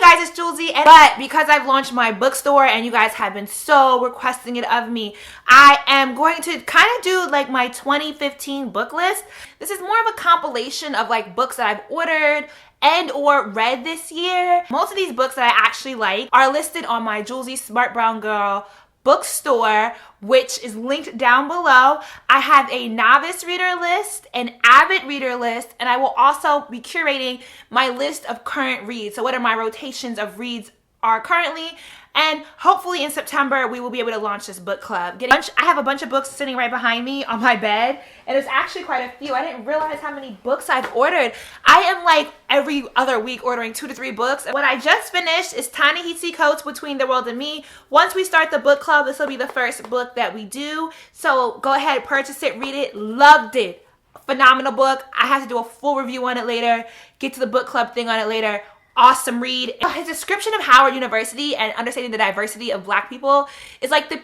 guys, it's Jouelzy, but because I've launched my bookstore and you guys have been so requesting it of me, I am going to kind of do like my 2015 book list. This is more of a compilation of like books that I've ordered and or read this year. Most of these books that I actually like are listed on my Jouelzy Smartbrowngirl bookstore, which is linked down below. I have a novice reader list, an avid reader list, and I will also be curating my list of current reads. So what are my rotations of reads are currently, and hopefully in September we will be able to launch this book club. I have a bunch of books sitting right behind me on my bed, and there's actually quite a few. I didn't realize how many books I've ordered. I am like every other week ordering 2 to 3 books. What I just finished is Ta-Nehisi Coates' Between the World and Me. Once we start the book club, this will be the first book that we do. So go ahead, purchase it, read it. Loved it. Phenomenal book. I have to do a full review on it later. Get to the book club thing on it later. Awesome read. His description of Howard University and understanding the diversity of Black people is like the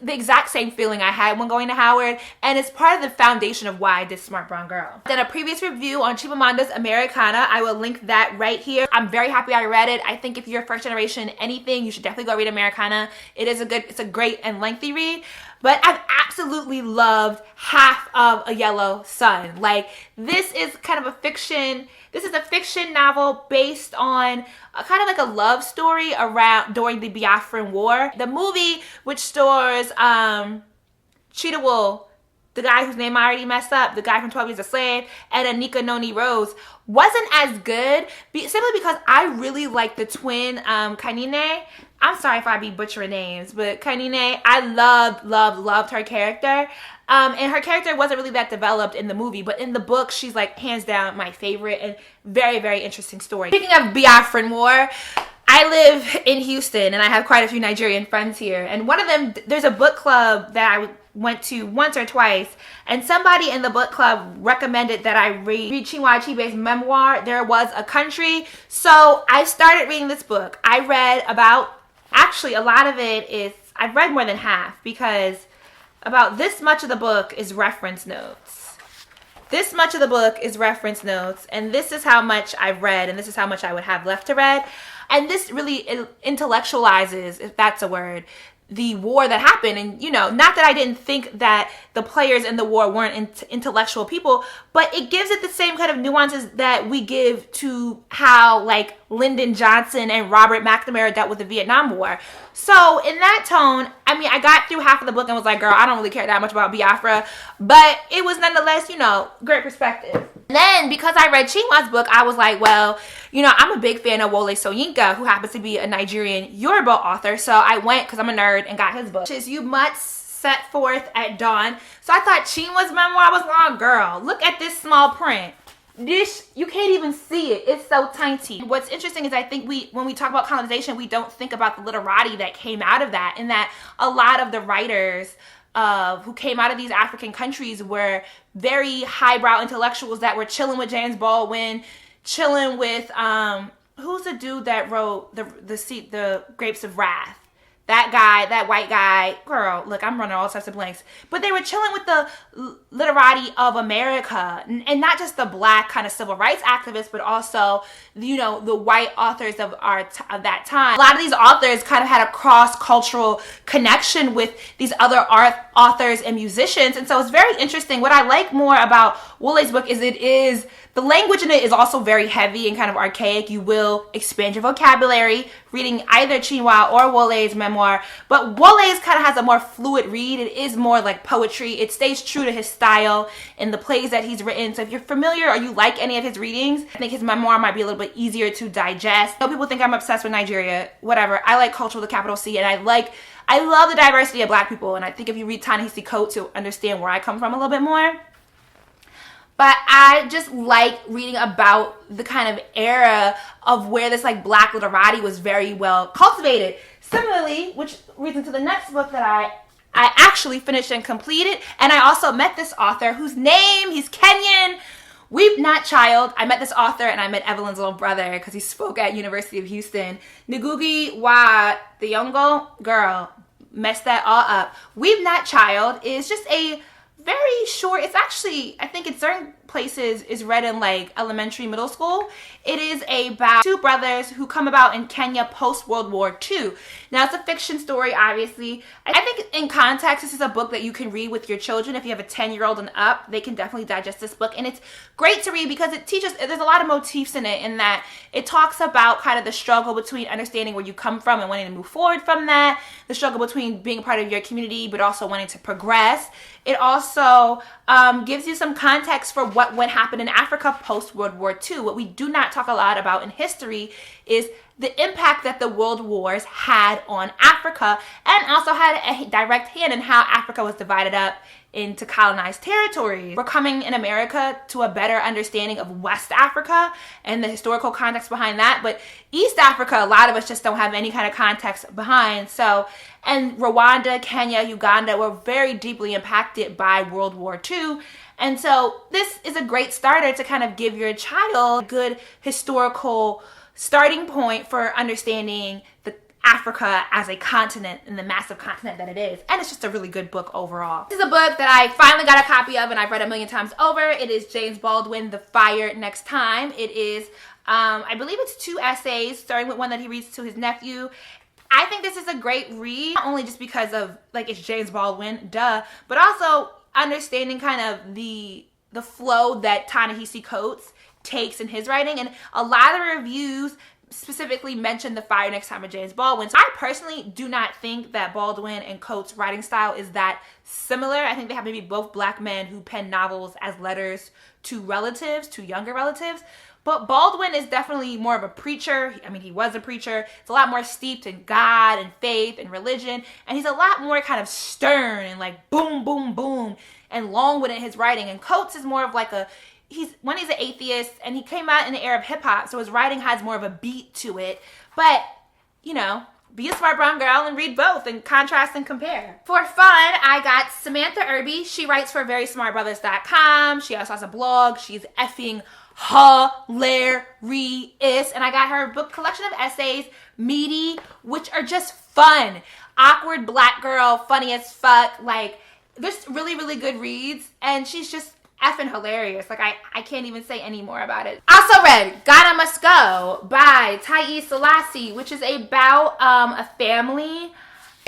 exact same feeling I had when going to Howard, and it's part of the foundation of why I did Smartbrowngirl. Then a previous review on Chimamanda's Americana, I will link that right here. I'm very happy I read it. I think if you're first generation anything, you should definitely go read Americana. It's a great and lengthy read. But I've absolutely loved Half of a Yellow Sun. Like, this is kind of a fiction. This is a fiction novel based on kind of like a love story during the Biafran War. The movie, which stars Chidiwool, the guy whose name I already messed up, the guy from 12 Years a Slave, and Anika Noni Rose, wasn't as good simply because I really like the twin Kanine. I'm sorry if I be butchering names, but Kanine, I loved her character. And her character wasn't really that developed in the movie, but in the book, she's like hands down my favorite and very, very interesting story. Speaking of Biafran War, I live in Houston and I have quite a few Nigerian friends here. And one of them, there's a book club that I went to once or twice, and somebody in the book club recommended that I read Chinua Achebe's memoir, There Was a Country. So I started reading this book. I read actually a lot of it is, I've read more than half, because about this much of the book is reference notes. This much of the book is reference notes, and this is how much I've read, and this is how much I would have left to read. And this really intellectualizes, if that's a word, the war that happened. And, you know, not that I didn't think that the players in the war weren't intellectual people, but it gives it the same kind of nuances that we give to how, like, Lyndon Johnson and Robert McNamara dealt with the Vietnam War. So in that tone, I mean, I got through half of the book and was like, girl, I don't really care that much about Biafra, but it was nonetheless, you know, great perspective. And then because I read Chinua's book, I was like, well, you know, I'm a big fan of Wole Soyinka, who happens to be a Nigerian Yoruba author. So I went, because I'm a nerd, and got his book, which is You Must Set Forth at Dawn. So I thought Chinua's memoir was long. Girl, look at this small print. This, you can't even see it. It's so tiny. What's interesting is I think when we talk about colonization, we don't think about the literati that came out of that, and that a lot of the writers who came out of these African countries were very highbrow intellectuals that were chilling with James Baldwin, chilling with who's the dude that wrote the Grapes of Wrath? That guy, that white guy. Girl, look, I'm running all types of blanks. But they were chilling with the literati of America, and not just the Black kind of civil rights activists, but also, you know, the white authors of that time. A lot of these authors kind of had a cross-cultural connection with these other authors and musicians, and so it's very interesting. What I like more about Wole's book is the language in it is also very heavy and kind of archaic. You will expand your vocabulary reading either Chinua or Wole's memoir, but Wole's kind of has a more fluid read. It is more like poetry. It stays true to his style in the plays that he's written. So if you're familiar or you like any of his readings, I think his memoir might be a little bit easier to digest. I know people think I'm obsessed with Nigeria, whatever. I like culture with a capital C, and I love the diversity of Black people, and I think if you read Ta-Nehisi Coates, you'll understand where I come from a little bit more. But I just like reading about the kind of era of where this like Black literati was very well cultivated. Similarly, which leads into the next book that I actually finished and completed. And I also met this author whose name, he's Kenyan, Weve Not Child. I met this author and I met Evelyn's little brother because he spoke at University of Houston. Ngugi wa Thiong'o, girl, messed that all up. Weve Not Child is just a very short, it's actually, I think in certain places is read in like elementary, middle school. It is about two brothers who come about in Kenya post World War II. Now it's a fiction story, obviously. I think in context, this is a book that you can read with your children. If you have a 10-year-old and up, they can definitely digest this book. And it's great to read because it teaches, there's a lot of motifs in it, in that it talks about kind of the struggle between understanding where you come from and wanting to move forward from that, the struggle between being a part of your community but also wanting to progress. It also gives you some context for what happened in Africa post World War II. What we do not talk a lot about in history is the impact that the world wars had on Africa, and also had a direct hand in how Africa was divided up into colonized territories. We're coming in America to a better understanding of West Africa and the historical context behind that, but East Africa, a lot of us just don't have any kind of context behind. So, and Rwanda, Kenya, Uganda were very deeply impacted by World War II. And so this is a great starter to kind of give your child a good historical starting point for understanding the Africa as a continent and the massive continent that it is. And it's just a really good book overall. This is a book that I finally got a copy of and I've read a million times over. It is James Baldwin, The Fire Next Time. It is, I believe it's 2 essays, starting with one that he reads to his nephew. I think this is a great read, not only just because of, like, it's James Baldwin, duh, but also understanding kind of the flow that Ta-Nehisi Coates takes in his writing. And a lot of the reviews specifically mention The Fire Next Time of James Baldwin. So I personally do not think that Baldwin and Coates' writing style is that similar. I think they happen to be both black men who pen novels as letters to relatives, to younger relatives. But Baldwin is definitely more of a preacher. I mean, he was a preacher. It's a lot more steeped in God and faith and religion. And he's a lot more kind of stern and like boom, boom, boom and long-winded in his writing. And Coates is more of like he's an atheist, and he came out in the era of hip hop, so his writing has more of a beat to it. But, you know, be a smart brown girl and read both and contrast and compare. For fun, I got Samantha Irby. She writes for verysmartbrothers.com. She also has a blog. She's effing hilarious. And I got her book collection of essays, Meaty, which are just fun. Awkward black girl, funny as fuck. Like, just really, really good reads. And she's just effing hilarious. Like, I can't even say any more about it. Also read Ghana Must Go by Tai Selassie, which is about a family,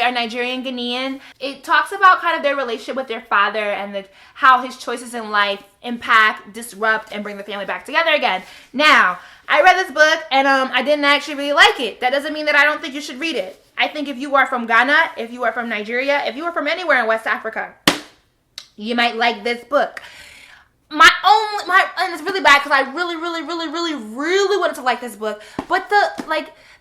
a Nigerian Ghanaian. It talks about kind of their relationship with their father and how his choices in life impact, disrupt, and bring the family back together again. Now, I read this book and I didn't actually really like it. That doesn't mean that I don't think you should read it. I think if you are from Ghana, if you are from Nigeria, if you are from anywhere in West Africa, you might like this book. And it's really bad because I really wanted to like this book, but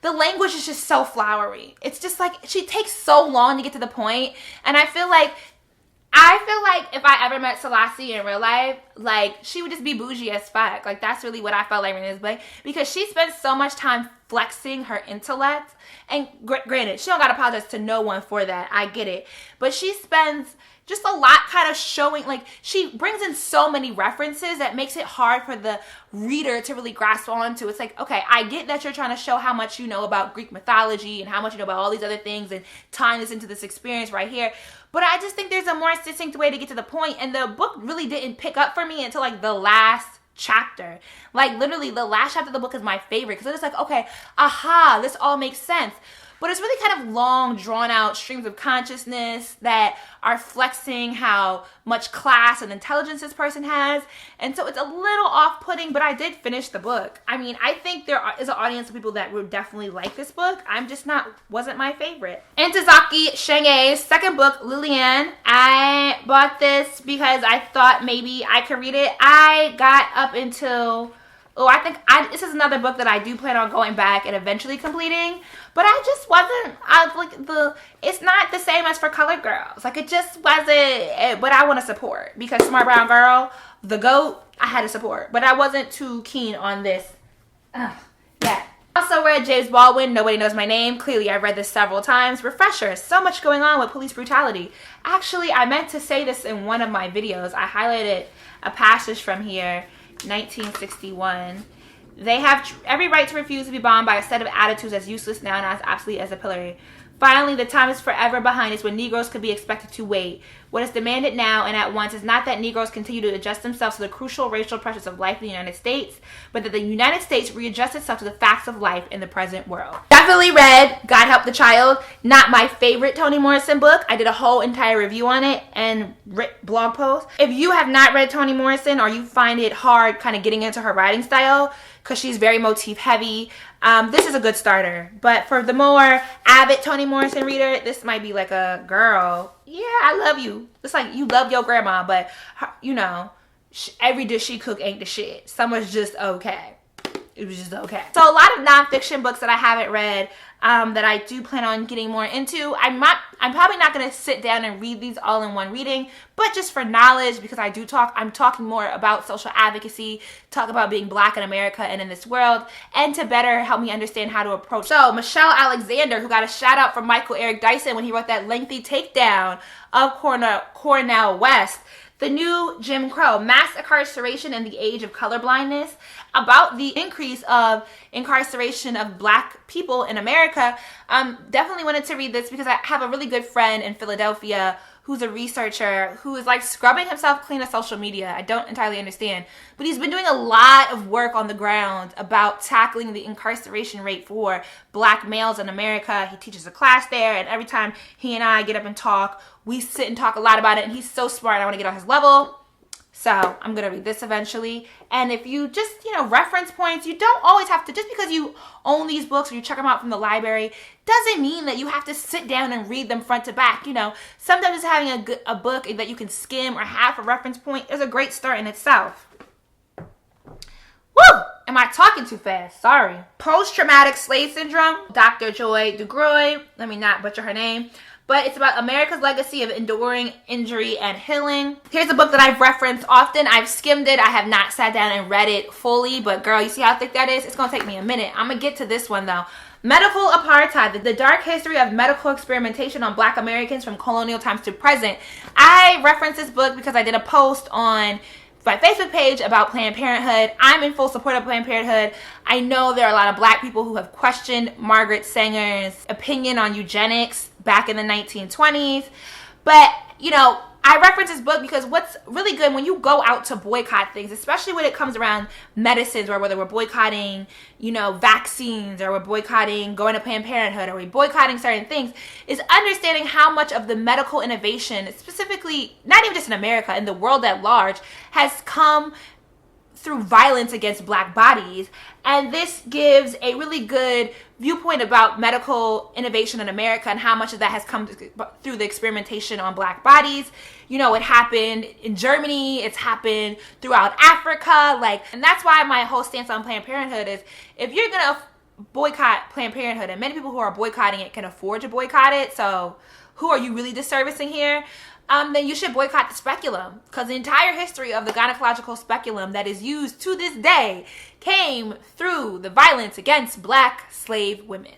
the language is just so flowery. It's just like, she takes so long to get to the point, and I feel like if I ever met Selassie in real life, like, she would just be bougie as fuck. Like, that's really what I felt like reading this book, because she spends so much time flexing her intellect, and granted, she don't gotta apologize to no one for that, I get it, but she spends just a lot kind of showing, like, she brings in so many references that makes it hard for the reader to really grasp onto. It's like, okay, I get that you're trying to show how much you know about Greek mythology and how much you know about all these other things and tying this into this experience right here, but I just think there's a more succinct way to get to the point, and the book really didn't pick up for me until like the last chapter. Like, literally the last chapter of the book is my favorite, because it's like, okay, aha, this all makes sense. But it's really kind of long, drawn-out streams of consciousness that are flexing how much class and intelligence this person has. And so it's a little off-putting, but I did finish the book. I mean, I think there is an audience of people that would definitely like this book. I'm just wasn't my favorite. Ntozake Shange's second book, Lillian. I bought this because I thought maybe I could read it. I got up until... this is another book that I do plan on going back and eventually completing, but I just wasn't, it's not the same as for colored girls. Like, it just wasn't what I want to support, because Smart Brown Girl, the GOAT, I had to support, but I wasn't too keen on this. Yeah. Also read James Baldwin, Nobody Knows My Name. Clearly, I've read this several times. Refresher, so much going on with police brutality. Actually, I meant to say this in one of my videos. I highlighted a passage from here. 1961. They have every right to refuse to be bombed by a set of attitudes as useless now and as obsolete as a pillory. Finally, the time is forever behind us when Negroes could be expected to wait. What is demanded now and at once is not that Negroes continue to adjust themselves to the crucial racial pressures of life in the United States, but that the United States readjust itself to the facts of life in the present world. Definitely read God Help the Child. Not my favorite Toni Morrison book. I did a whole entire review on it and blog post. If you have not read Toni Morrison or you find it hard kind of getting into her writing style, because she's very motif heavy, this is a good starter. But for the more avid Toni Morrison reader, this might be like a girl. Yeah, I love you. It's like you love your grandma, but you know, every dish she cook ain't the shit. Some was just okay. It was just okay. So a lot of nonfiction books that I haven't read that I do plan on getting more into. I'm probably not going to sit down and read these all in one reading, but just for knowledge, because I'm talking more about social advocacy, talk about being Black in America and in this world, and to better help me understand how to approach. So Michelle Alexander, who got a shout out from Michael Eric Dyson when he wrote that lengthy takedown of Cornel West, The New Jim Crow, Mass Incarceration in the Age of Colorblindness, about the increase of incarceration of Black people in America. Definitely wanted to read this because I have a really good friend in Philadelphia who's a researcher who is like scrubbing himself clean of social media. I don't entirely understand, but he's been doing a lot of work on the ground about tackling the incarceration rate for Black males in America. He teaches a class there, and every time he and I get up and talk, we sit and talk a lot about it, and he's so smart. I want to get on his level. So I'm going to read this eventually. And if you just, reference points, you don't always have to, just because you own these books or you check them out from the library, doesn't mean that you have to sit down and read them front to back. Sometimes having a book that you can skim or have a reference point is a great start in itself. Woo! Am I talking too fast? Sorry. Post-traumatic slave syndrome, Dr. Joy DeGroy. Let me not butcher her name. But it's about America's legacy of enduring injury and healing. Here's a book that I've referenced often. I've skimmed it. I have not sat down and read it fully. But girl, you see how thick that is? It's going to take me a minute. I'm going to get to this one though. Medical Apartheid, the dark history of medical experimentation on Black Americans from colonial times to present. I referenced this book because I did a post on my Facebook page about Planned Parenthood. I'm in full support of Planned Parenthood. I know there are a lot of Black people who have questioned Margaret Sanger's opinion on eugenics back in the 1920s. But, I reference this book because what's really good when you go out to boycott things, especially when it comes around medicines, or whether we're boycotting, vaccines, or we're boycotting going to Planned Parenthood, or we're boycotting certain things, is understanding how much of the medical innovation, specifically, not even just in America, in the world at large, has come through violence against Black bodies. And this gives a really good viewpoint about medical innovation in America and how much of that has come through the experimentation on Black bodies. It happened in Germany, it's happened throughout Africa, and that's why my whole stance on Planned Parenthood is, if you're gonna boycott Planned Parenthood, and many people who are boycotting it can afford to boycott it, so who are you really disservicing here? Then you should boycott the speculum, because the entire history of the gynecological speculum that is used to this day came through the violence against Black slave women.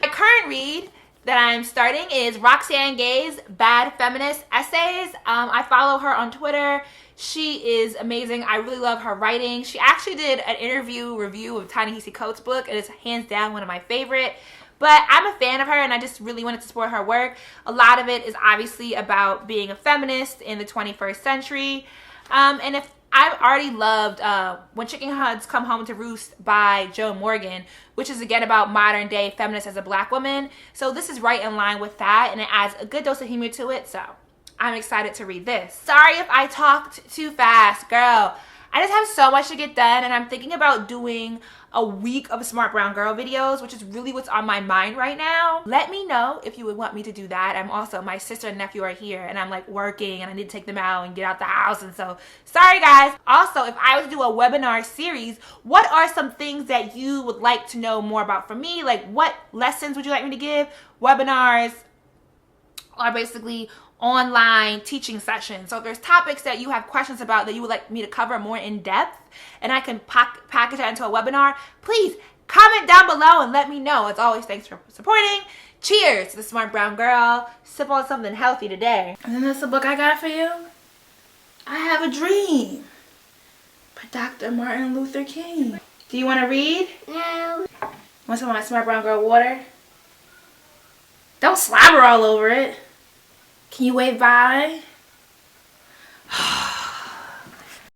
My current read that I'm starting is Roxane Gay's Bad Feminist Essays. I follow her on Twitter. She is amazing. I really love her writing. She actually did an review of Ta-Nehisi Coates' book. It is hands down one of my favorite. But I'm a fan of her, and I just really wanted to support her work. A lot of it is obviously about being a feminist in the 21st century. And if I've already loved When Chicken Heads Come Home to Roost by Jo Morgan, which is again about modern day feminists as a Black woman. So this is right in line with that, and it adds a good dose of humor to it. So I'm excited to read this. Sorry if I talked too fast, girl. I just have so much to get done, and I'm thinking about doing a week of Smart Brown Girl videos, which is really what's on my mind right now. Let me know if you would want me to do that. My sister and nephew are here, and I'm working, and I need to take them out and get out the house, and so sorry guys. Also, if I was to do a webinar series, what are some things that you would like to know more about from me? What lessons would you like me to give? Webinars are basically online teaching sessions. So if there's topics that you have questions about that you would like me to cover more in depth, and I can package that into a webinar, please comment down below and let me know. As always, thanks for supporting. Cheers to the Smart Brown Girl. Sip on something healthy today. And then this is the book I got for you. I Have a Dream by Dr. Martin Luther King. Do you want to read? No. Want some of my Smart Brown Girl water? Don't slobber all over it. Can you wave bye?